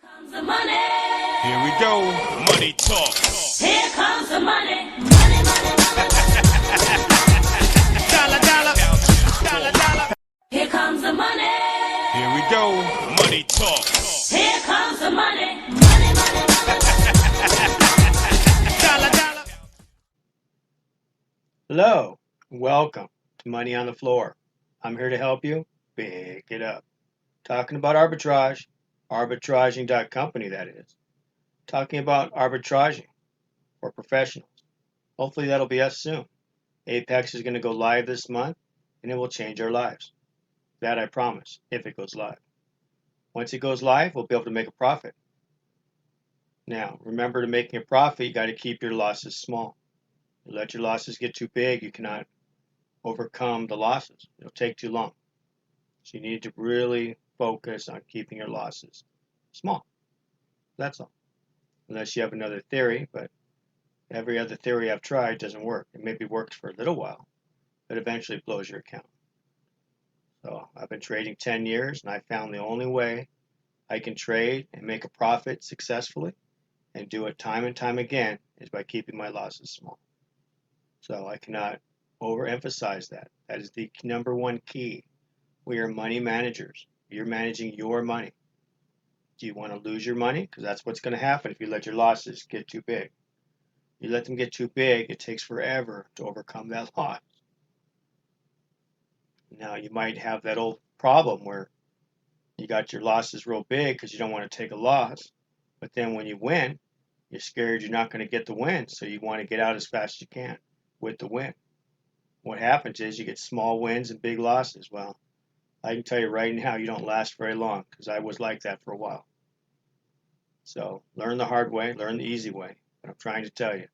Comes the money. Here we go. Money talk. Here comes the money. Money, money, money. Dollar, dollar. Dollar, dollar. Here comes the money. Here we go. Money talk. Here comes the money. Money, money, money. Dollar, dollar. Hello, welcome to Money on the Floor. I'm here to help you pick it up. Talking about arbitrage, arbitraging.company that is. Talking about arbitraging for professionals. Hopefully that'll be us soon. Apex is going to go live this month and it will change our lives. That I promise, if it goes live. Once it goes live, we'll be able to make a profit. Now, remember to making a profit, you got to keep your losses small. You let your losses get too big, you cannot overcome the losses. It'll take too long. So you need to really focus on keeping your losses small. That's all. Unless you have another theory, but every other theory I've tried doesn't work. It maybe works for a little while, but eventually it blows your account. So I've been trading 10 years and I found the only way I can trade and make a profit successfully and do it time and time again is by keeping my losses small. So I cannot overemphasize that. That is the number one key. We are money managers. You're managing your money. Do you want to lose your money? Because that's what's going to happen if you let your losses get too big. You let them get too big, it takes forever to overcome that loss. Now, you might have that old problem where you got your losses real big because you don't want to take a loss. But then when you win, you're scared you're not going to get the win. So you want to get out as fast as you can with the win. What happens is you get small wins and big losses. Well, I can tell you right now, you don't last very long because I was like that for a while. So learn the hard way, learn the easy way. But I'm trying to tell you,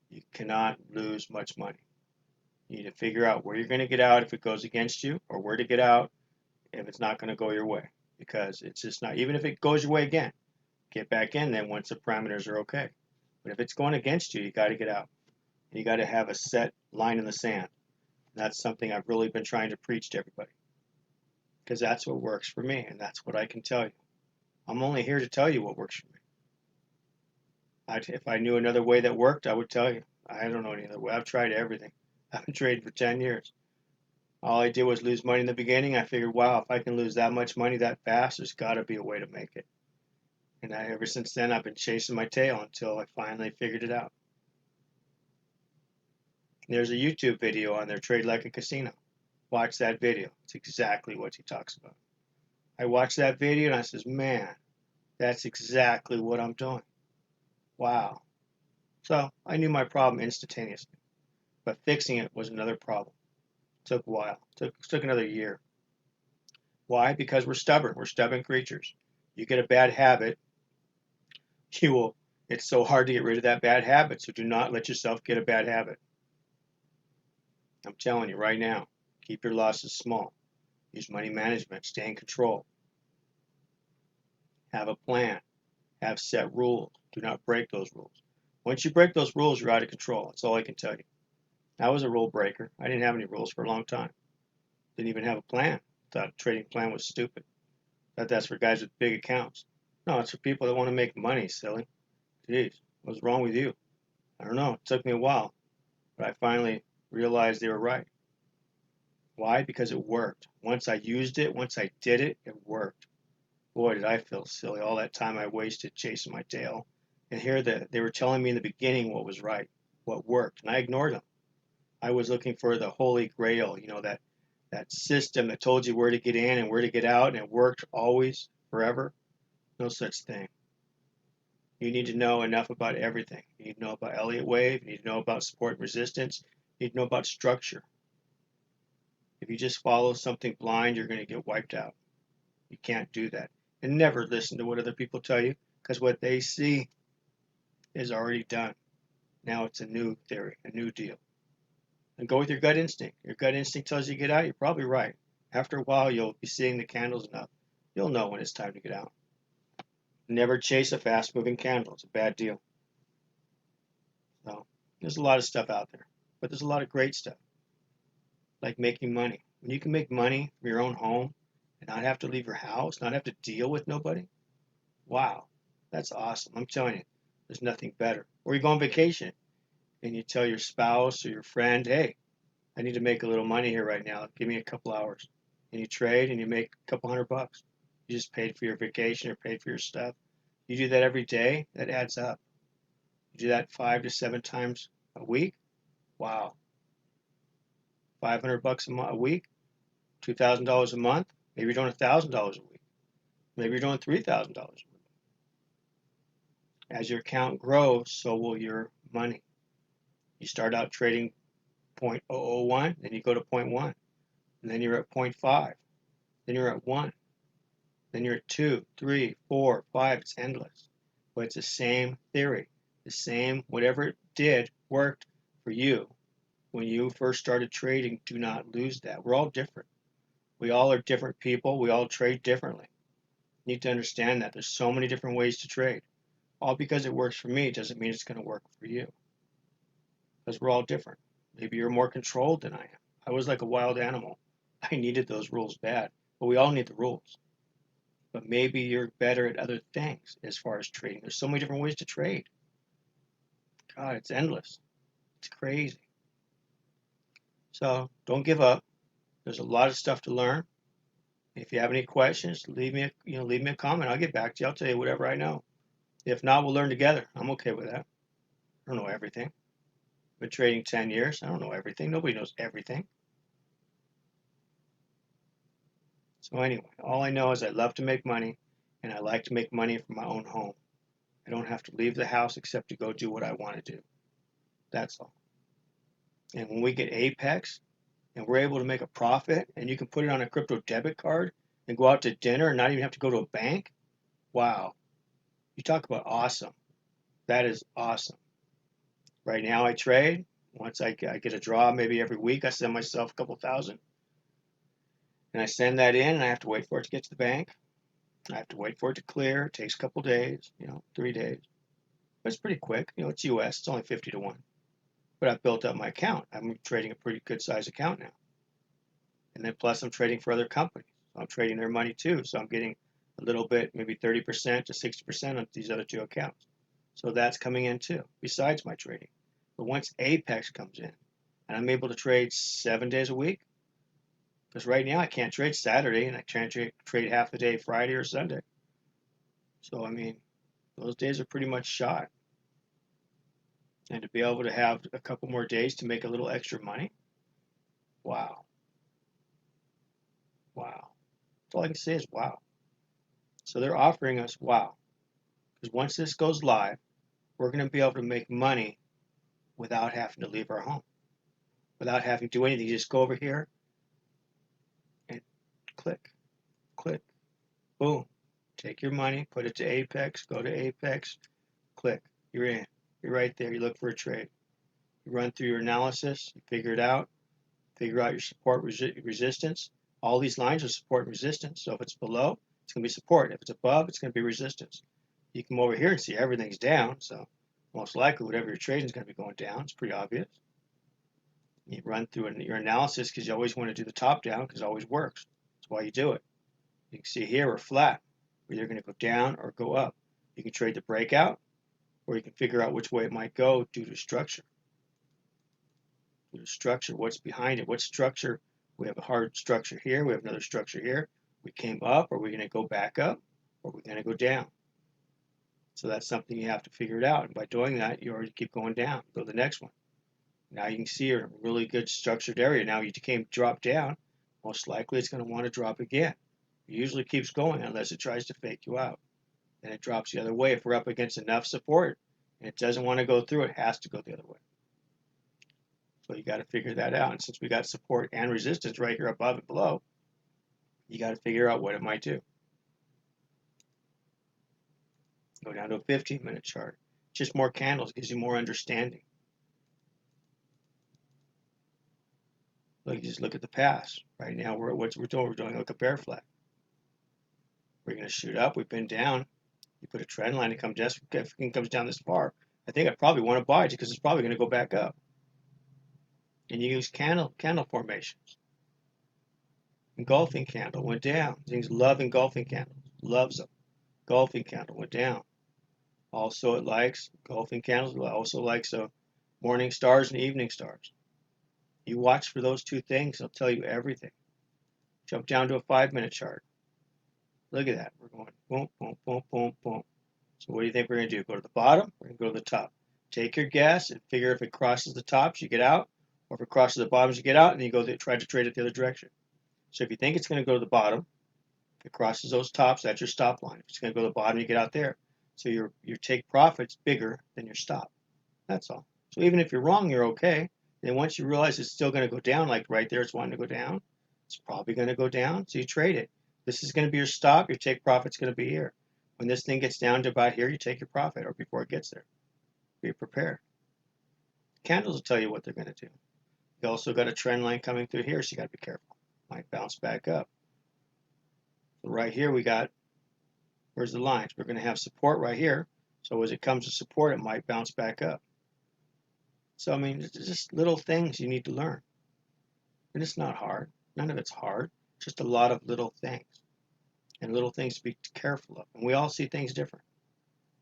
you cannot lose much money. You need to figure out where you're going to get out if it goes against you, or where to get out if it's not going to go your way. Because it's just not, even if it goes your way again, get back in then once the parameters are okay. But if it's going against you, you got to get out. You got to have a set line in the sand. And that's something I've really been trying to preach to everybody. Because that's what works for me, and that's what I can tell you. I'm only here to tell you what works for me. If I knew another way that worked, I would tell you. I don't know any other way. I've tried everything. I've been trading for 10 years. All I did was lose money in the beginning. I figured, wow, if I can lose that much money that fast, there's got to be a way to make it. And ever since then, I've been chasing my tail until I finally figured it out. There's a YouTube video on there, Trade Like a Casino. Watch that video. It's exactly what he talks about. I watched that video and I says, man, that's exactly what I'm doing. Wow. So I knew my problem instantaneously, but fixing it was another problem. It took a while. It took another year. Why? Because we're stubborn. We're stubborn creatures. You get a bad habit, it's so hard to get rid of that bad habit. So do not let yourself get a bad habit. I'm telling you right now, keep your losses small. Use money management. Stay in control. Have a plan. Have set rules. Do not break those rules. Once you break those rules, you're out of control. That's all I can tell you. I was a rule breaker. I didn't have any rules for a long time. Didn't even have a plan. Thought a trading plan was stupid. Thought that's for guys with big accounts. No, it's for people that want to make money, silly. Jeez, what's wrong with you? I don't know. It took me a while, but I finally realized they were right. Why? Because it worked. Once I used it, once I did it, it worked. Boy, did I feel silly. All that time I wasted chasing my tail. And here they were telling me in the beginning what was right, what worked, and I ignored them. I was looking for the holy grail, that system that told you where to get in and where to get out, and it worked always, forever. No such thing. You need to know enough about everything. You need to know about Elliott wave. You need to know about support and resistance. You need to know about structure. If you just follow something blind, you're going to get wiped out. You can't do that. And never listen to what other people tell you, because what they see is already done. Now it's a new theory, a new deal. And go with your gut instinct. Your gut instinct tells you to get out, you're probably right. After a while, you'll be seeing the candles enough. You'll know when it's time to get out. Never chase a fast-moving candle. It's a bad deal. So, there's a lot of stuff out there, but there's a lot of great stuff, like making money. When you can make money from your own home and not have to leave your house, not have to deal with nobody, Wow, that's awesome. I'm telling you, there's nothing better. Or you go on vacation and you tell your spouse or your friend, hey, I need to make a little money here right now. Give me a couple hours. And you trade and you make a couple $100. You just paid for your vacation or paid for your stuff. You do that every day, that adds up. You do that 5 to 7 times a week. Wow, $500 a week, $2,000 a month. Maybe you're doing $1,000 a week. Maybe you're doing $3,000 a week. As your account grows, so will your money. You start out trading 0.001, then you go to 0.1, and then you're at 0.5, then you're at 1, then you're at 2, 3, 4, 5. It's endless. But it's the same theory. The same, whatever it did worked for you when you first started trading. Do not lose that. We're all different. We all are different people. We all trade differently. You need to understand that. There's so many different ways to trade. All because it works for me doesn't mean it's going to work for you. Because we're all different. Maybe you're more controlled than I am. I was like a wild animal. I needed those rules bad. But we all need the rules. But maybe you're better at other things as far as trading. There's so many different ways to trade. God, it's endless. It's crazy. So don't give up. There's a lot of stuff to learn. If you have any questions, leave me a comment. I'll get back to you. I'll tell you whatever I know. If not, we'll learn together. I'm okay with that. I don't know everything. I've been trading 10 years. I don't know everything. Nobody knows everything. So anyway, all I know is I love to make money, and I like to make money from my own home. I don't have to leave the house except to go do what I want to do. That's all. And when we get Apex and we're able to make a profit and you can put it on a crypto debit card and go out to dinner and not even have to go to a bank, wow. You talk about awesome. That is awesome. Right now I trade. Once I get a draw maybe every week, I send myself a couple thousand. And I send that in and I have to wait for it to get to the bank. I have to wait for it to clear. It takes a couple days, 3 days. But it's pretty quick. It's US. It's only 50 to 1. But I've built up my account. I'm trading a pretty good size account now. And then plus I'm trading for other companies. So I'm trading their money too. So I'm getting a little bit, maybe 30% to 60% on these other two accounts. So that's coming in too, besides my trading. But once Apex comes in, and I'm able to trade 7 days a week, because right now I can't trade Saturday and I can't trade half the day Friday or Sunday. So, I mean, those days are pretty much shot. And to be able to have a couple more days to make a little extra money, wow. Wow. That's all I can say is wow. So they're offering us wow. Because once this goes live, we're going to be able to make money without having to leave our home, without having to do anything. You just go over here and click, click, boom. Take your money, put it to Apex, go to Apex, click. You're in. You're right there. You look for a trade. You run through your analysis, you figure it out, figure out your support resistance. All these lines are support and resistance. So if it's below, it's going to be support. If it's above, it's going to be resistance. You come over here and see everything's down. So most likely whatever you're trading is going to be going down. It's pretty obvious. You run through your analysis because you always want to do the top down because it always works. That's why you do it. You can see here we're flat. We're either going to go down or go up. You can trade the breakout or you can figure out which way it might go due to structure. Due to structure, what's behind it? What structure? We have a hard structure here. We have another structure here. We came up. Are we going to go back up or are we going to go down? So that's something you have to figure it out. And by doing that, you already keep going down. Go to the next one. Now you can see you're in a really good structured area. Now you drop down. Most likely it's going to want to drop again. It usually keeps going unless it tries to fake you out. Then it drops the other way. If we're up against enough support and it doesn't want to go through, it has to go the other way. So you got to figure that out. And since we got support and resistance right here above and below, you got to figure out what it might do. Go down to a 15-minute chart. Just more candles gives you more understanding. Look, just look at the past. Right now, we're doing like a bear flag. We're going to shoot up. We've been down. You put a trend line. If it comes down this far, I think I probably want to buy it because it's probably going to go back up. And you use candle formations. Engulfing candle went down. Things love engulfing candles. Loves them. Golfing candle went down. Also, it likes golfing candles. It also likes morning stars and evening stars. You watch for those two things, it'll tell you everything. Jump down to a 5-minute chart. Look at that. We're going boom, boom, boom, boom, boom. So what do you think we're going to do? Go to the bottom? We're going to go to the top. Take your guess and figure if it crosses the tops, you get out. Or if it crosses the bottoms, you get out, and then you go try to trade it the other direction. So if you think it's going to go to the bottom, if it crosses those tops, that's your stop line. If it's going to go to the bottom, you get out there. So your take profit's bigger than your stop. That's all. So even if you're wrong, you're okay. And once you realize it's still going to go down, like right there, it's wanting to go down, it's probably going to go down, so you trade it. This is going to be your stop. Your take profit's going to be here. When this thing gets down to about here, you take your profit, or before it gets there. Be prepared. Candles will tell you what they're going to do. You also got a trend line coming through here, so you got to be careful. Might bounce back up. So right here we got, where's the lines? We're going to have support right here. So as it comes to support, it might bounce back up. So, I mean, it's just little things you need to learn. And it's not hard. None of it's hard. Just a lot of little things. And little things to be careful of. And we all see things different.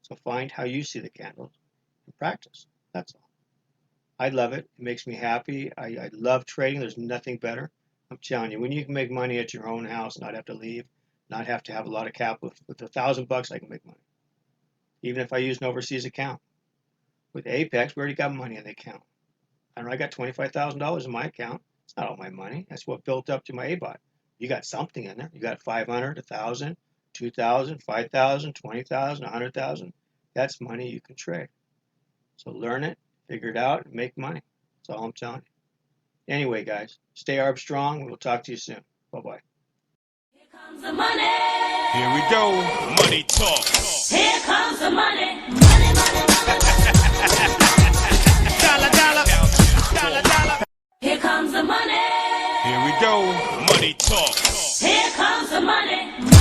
So find how you see the candles and practice. That's all. I love it. It makes me happy. I love trading. There's nothing better. I'm telling you, when you can make money at your own house, not have to leave, not have to have a lot of capital. With $1,000, I can make money. Even if I use an overseas account. With Apex, we already got money in the account. I got $25,000 in my account. It's not all my money. That's what built up to my ABOT. You got something in there. You got 500, 1,000, 2,000, 5,000, 20,000, 100,000. That's money you can trade. So learn it, figure it out, and make money. That's all I'm telling you. Anyway, guys, stay arb strong. We'll talk to you soon. Bye-bye. Here comes the money. Here we go. Money talk. Here comes the money. Money, money, money, money. Dollar, dollar. Dollar, dollar. Here comes the money. Here we go. Money talk. Here comes the money.